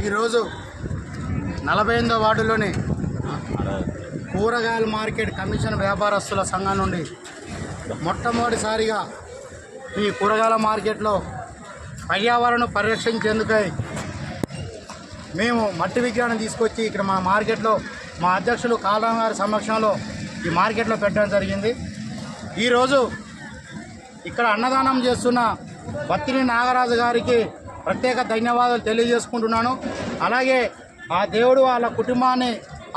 ఈరోజు 48వ వార్డులోని కూరగాయల market commission వ్యాపారస్తుల సంఘం నుండి మొట్టమొదటిసారిగా ఈ కూరగాయల మార్కెట్లో పర్యావరణం పరిరక్షించేందుకై మేము మట్టి విగ్రహాన్ని తీసుకొచ్చి ఇక్కడ మా మార్కెట్లో మా అధ్యక్షులు కాళరాం గారి సమక్షంలో ఈ మార్కెట్లో పెట్టడం జరిగింది. ఈరోజు ఇక్కడ అన్నదానం చేస్తున్న బత్తిని నాగరాజు గారికి ప్రత్యేక ధన్యవాదాలు తెలియజేసుకుంటున్నాను. అలాగే ఆ దేవుడు వాళ్ళ కుటుంబాన్ని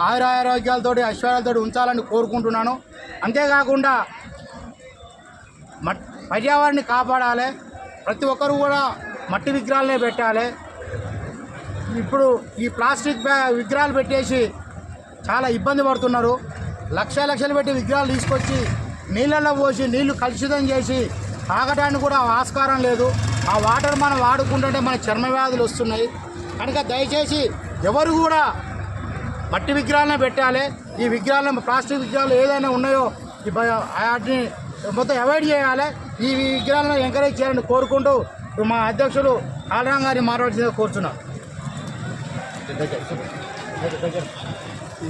ఆయురారోగ్యాలతోటి ఐశ్వర్యాలతోటి ఉంచాలని కోరుకుంటున్నాను. అంతేకాకుండా పర్యావరణాన్ని కాపాడాలి, ప్రతి ఒక్కరు కూడా మట్టి విగ్రహాలనే పెట్టాలి. ఇప్పుడు ఈ ప్లాస్టిక్ విగ్రహాలు పెట్టేసి చాలా ఇబ్బంది పడుతున్నారు. లక్షలు పెట్టి విగ్రహాలు తీసుకొచ్చి నీళ్ళల్లో పోసి నీళ్లు కలుషితం చేసి తాగడానికి కూడా ఆస్కారం లేదు. ఆ వాటర్ మనం వాడుకుంటుంటే మన చర్మ వ్యాధులు వస్తున్నాయి. కనుక దయచేసి ఎవరు కూడా మట్టి విగ్రహాలనే పెట్టాలి. ఈ విగ్రహాలను ప్లాస్టిక్ విగ్రహాలు ఏదైనా ఉన్నాయో వాటిని మొత్తం అవాయిడ్ చేయాలి. ఈ విగ్రహాలను ఎంకరేజ్ చేయాలని కోరుకుంటూ మా అధ్యక్షులు కాళరాం గారిని మాట్లాడుతుందిగా కోరుతున్నాం.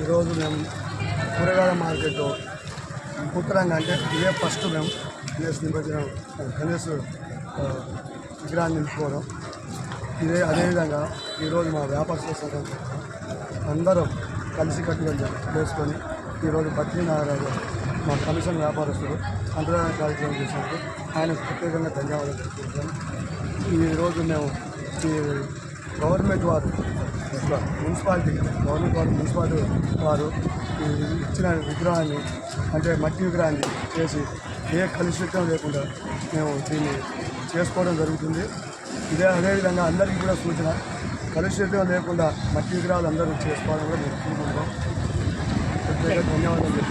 ఈరోజు మేము కూరగాయల మార్కెట్లో ఉత్తరంగా అంటే ఇదే ఫస్ట్ మేము గణేష్ విగ్రహాన్ని నిలుపుకోవడం. అదేవిధంగా ఈరోజు మా వ్యాపారస్తుల సంఘం అందరం కలిసికట్టుగా చేసుకొని ఈరోజు బత్తిని నాగరాజు మా కమిషన్ వ్యాపారస్తులు అంతర్జాతీయ కార్యక్రమం చేసినందుకు ఆయన ప్రత్యేకంగా ధన్యవాదాలు తెలుపుకుంటాం. ఈరోజు మేము ఈ గవర్నమెంట్ వారు మున్సిపాలిటీ వారు ఇచ్చిన విగ్రహాన్ని అంటే మట్టి విగ్రహాన్ని చేసి ఏ కలుషితం లేకుండా మేము దీన్ని చేసుకోవడం జరుగుతుంది. అదేవిధంగా అందరికీ కూడా సూచన, కలుషితం లేకుండా మట్టి విగ్రహాలు అందరూ చేసుకోవాలని కూడా మేము కోరుకుంటాం. ప్రత్యేక ధన్యవాదాలు.